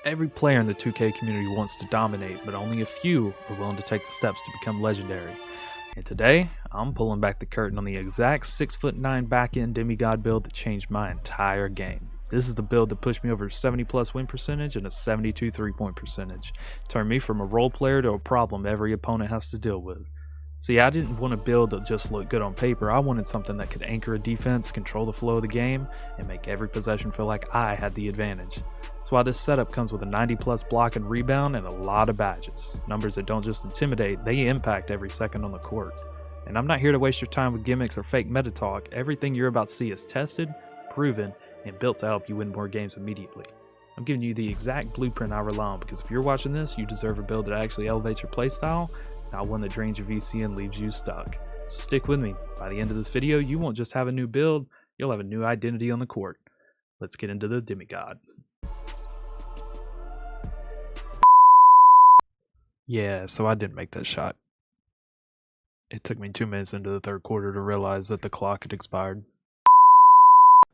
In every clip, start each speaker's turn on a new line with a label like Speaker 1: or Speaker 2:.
Speaker 1: Every player in the 2K community wants to dominate, but only a few are willing to take the steps to become legendary. And today, I'm pulling back the curtain on the exact 6'9" back-end demigod build that changed my entire game. This is the build that pushed me over 70 plus win percentage and a 72 3-point percentage. Turned me from a role player to a problem every opponent has to deal with. See, I didn't want a build that just looked good on paper. I wanted something that could anchor a defense, control the flow of the game, and make every possession feel like I had the advantage. That's why this setup comes with a 90 plus block and rebound and a lot of badges. Numbers that don't just intimidate, they impact every second on the court. And I'm not here to waste your time with gimmicks or fake meta talk. Everything you're about to see is tested, proven, and built to help you win more games immediately. I'm giving you the exact blueprint I rely on, because if you're watching this, you deserve a build that actually elevates your playstyle, not one that drains your VC and leaves you stuck. So stick with me. By the end of this video, you won't just have a new build, you'll have a new identity on the court. Let's get into the demigod. Yeah, so I didn't make that shot. It took me 2 minutes into the third quarter to realize that the clock had expired.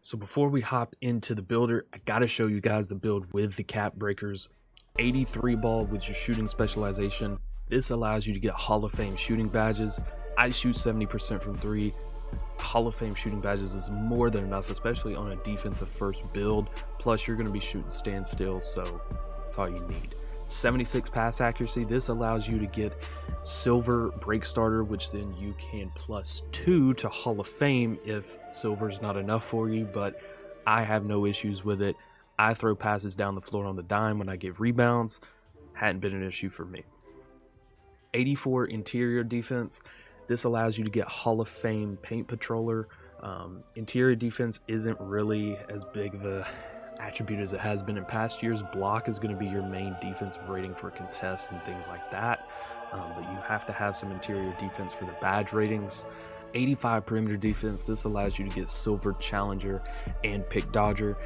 Speaker 1: So before we hop into the builder, I gotta show you guys the build with the cap breakers. 83 ball with your shooting specialization. This allows you to get Hall of Fame shooting badges. I shoot 70% from 3. Hall of Fame shooting badges is more than enough, especially on a defensive first build. Plus you're gonna be shooting standstill, so that's all you need. 76 pass accuracy. This allows you to get silver break starter, which then you can +2 to Hall of Fame if silver's not enough for you, but I have no issues with it. I throw passes down the floor on the dime when I give rebounds. Hadn't been an issue for me. 84 interior defense. This allows you to get Hall of Fame paint patroller. Interior defense isn't really as big of a attribute as it has been in past years. Block is going to be your main defensive rating for contests and things like that, but you have to have some interior defense for the badge ratings. 85 perimeter defense. This allows you to get silver challenger and pick dodger.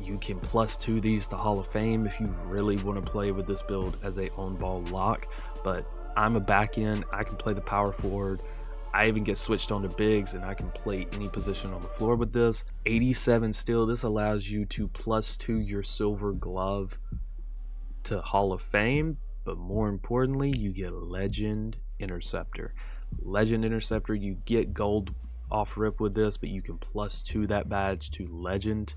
Speaker 1: You can +2 these to Hall of Fame if you really want to play with this build as a on ball lock, but I'm a back end. I can play the power forward. I even get switched on to bigs and I can play any position on the floor with this. 87 still. This allows you to +2 your silver glove to Hall of Fame, but more importantly, you get legend interceptor. Legend interceptor, you get gold off rip with this, but you can +2 that badge to legend.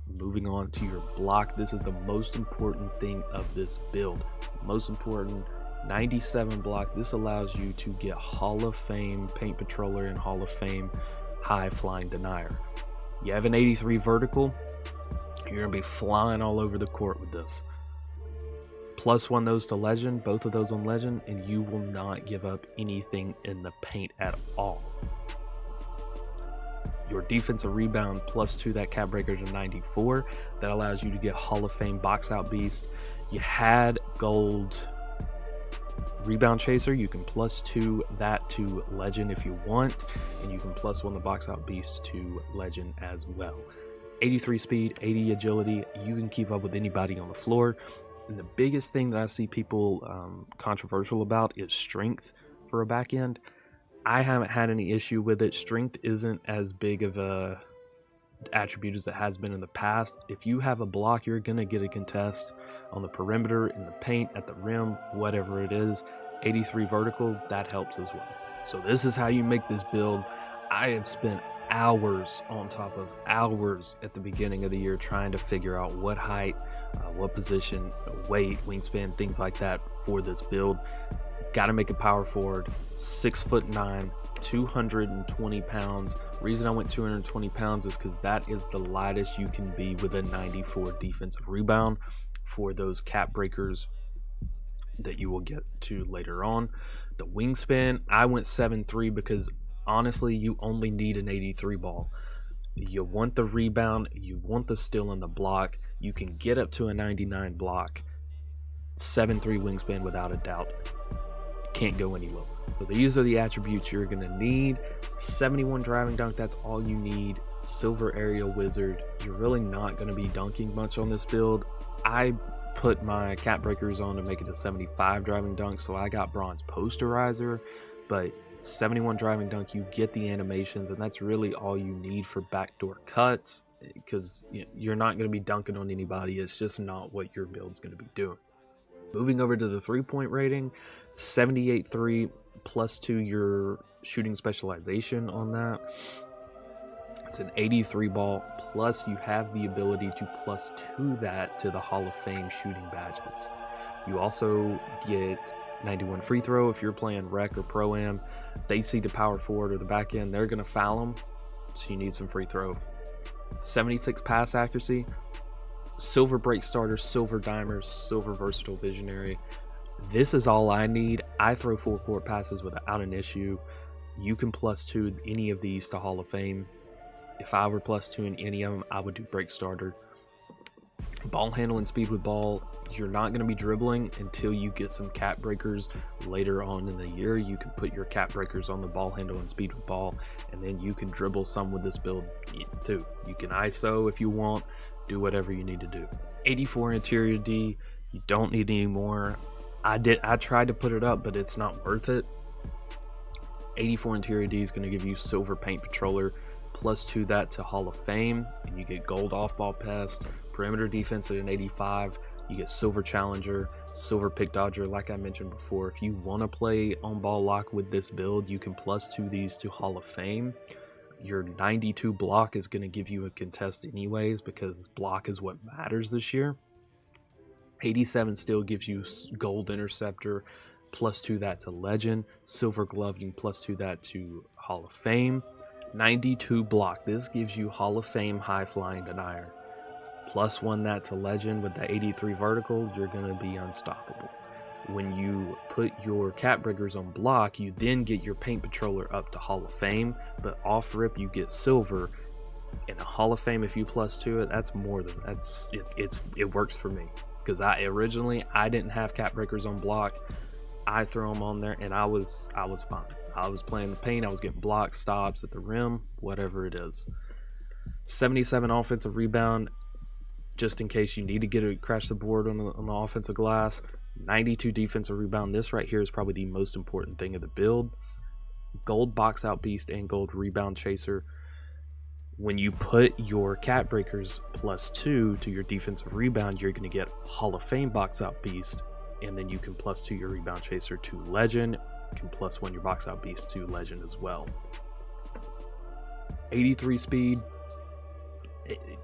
Speaker 1: Moving on to your block, this is the most important thing of this build. Most important, 97 block. This allows you to get Hall of Fame paint patroller and Hall of Fame high flying denier. You have an 83 vertical, you're gonna be flying all over the court with this. +1 those to legend, both of those on legend, and you will not give up anything in the paint at all. Your defensive rebound +2 that cap breaker to 94. That allows you to get Hall of Fame box out beast. You had gold rebound chaser. You can +2 that to legend if you want, and you can +1 the box out beast to legend as well. 83 speed, 80 agility. You can keep up with anybody on the floor. And the biggest thing that I see people controversial about is strength for a back end. I haven't had any issue with it. Strength isn't as big of a attribute as it has been in the past. If you have a block, you're gonna get a contest on the perimeter, in the paint, at the rim, whatever it is. 83 vertical, that helps as well. So this is how you make this build. I have spent hours on top of hours at the beginning of the year trying to figure out what height, what position, weight, wingspan, things like that for this build. Got to make a power forward, 6'9", 220 pounds. Reason I went 220 pounds is because that is the lightest you can be with a 94 defensive rebound for those cap breakers that you will get to later on. The wingspan, I went 7'3" because honestly, you only need an 83 ball. You want the rebound, you want the steal and the block. You can get up to a 99 block. 7'3" wingspan without a doubt. Can't go any lower. So these are the attributes you're gonna need. 71 driving dunk, that's all you need. Silver aerial wizard. You're really not gonna be dunking much on this build. I put my cap breakers on to make it a 75 driving dunk, so I got bronze posterizer, but 71 driving dunk, you get the animations, and that's really all you need for backdoor cuts, because you're not going to be dunking on anybody. It's just not what your build's going to be doing. Moving over to the 3-point rating, 78 3 plus 2 your shooting specialization on that. It's an 83 ball, plus you have the ability to plus 2 that to the Hall of Fame shooting badges. You also get 91 free throw. If you're playing rec or pro-am, they see the power forward or the back end, they're going to foul them, so you need some free throw. 76 pass accuracy, silver break starter, silver dimers, silver versatile visionary. This is all I need. I throw full court passes without an issue. You can plus 2 any of these to Hall of Fame. If I were plus 2 in any of them, I would do break starter. Ball handling speed with ball, you're not going to be dribbling until you get some cap breakers later on in the year. You can put your cap breakers on the ball handling speed with ball, and then you can dribble some with this build too. You can ISO if you want, do whatever you need to do. 84 interior D, you don't need any more. I tried to put it up, but it's not worth it. 84 interior D is going to give you silver paint patroller, plus 2 that to Hall of Fame, and you get gold off-ball pest, perimeter defense at an 85. You get silver challenger, silver pick dodger. Like I mentioned before, if you want to play on ball lock with this build, you can plus 2 these to Hall of Fame. Your 92 block is going to give you a contest anyways, because block is what matters this year. 87 still gives you gold interceptor, plus 2 that to legend. Silver glove, you can plus 2 that to Hall of Fame. 92 block, this gives you Hall of Fame high flying denier. Plus 1 that to legend. With the 83 vertical, you're going to be unstoppable. When you put your cap breakers on block, you then get your paint patroller up to Hall of Fame, but off rip you get silver. In a Hall of Fame, if you plus 2 it, that's more than it works for me, because I didn't have cap breakers on block. I throw them on there and I was fine. I was playing the paint, I was getting block stops at the rim, whatever it is. 77 offensive rebound, just in case you need to get crash the board on the offensive glass. 92 defensive rebound. This right here is probably the most important thing of the build. Gold box out beast and gold rebound chaser. When you put your cap breakers plus 2 to your defensive rebound, you're going to get Hall of Fame box out beast, and then you can plus 2 your rebound chaser to legend. You can plus 1 your box out beast to legend as well. 83 speed,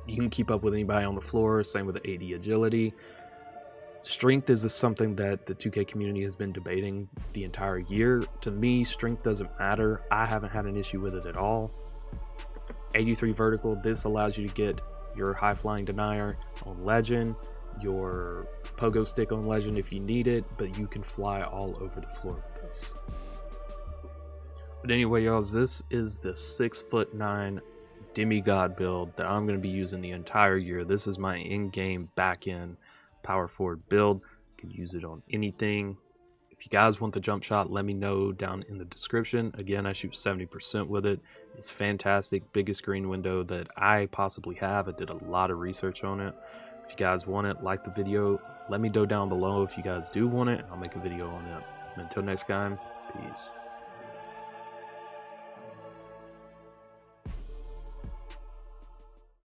Speaker 1: you can keep up with anybody on the floor. Same with the 80 agility. Strength is something that the 2K community has been debating the entire year. To me, strength doesn't matter. I haven't had an issue with it at all. 83 vertical, this allows you to get your high flying denier on legend, your pogo stick on legend if you need it, but you can fly all over the floor with this. But anyway, y'all, this is the 6'9" demigod build that I'm going to be using the entire year. This is my in-game back-end power forward build. You can use it on anything. If you guys want the jump shot, let me know down in the description. Again, I shoot 70% with it. It's fantastic. Biggest screen window that I possibly have. I did a lot of research on it. If you guys want it, like the video. Let me know down below if you guys do want it. I'll make a video on it. And until next time, peace.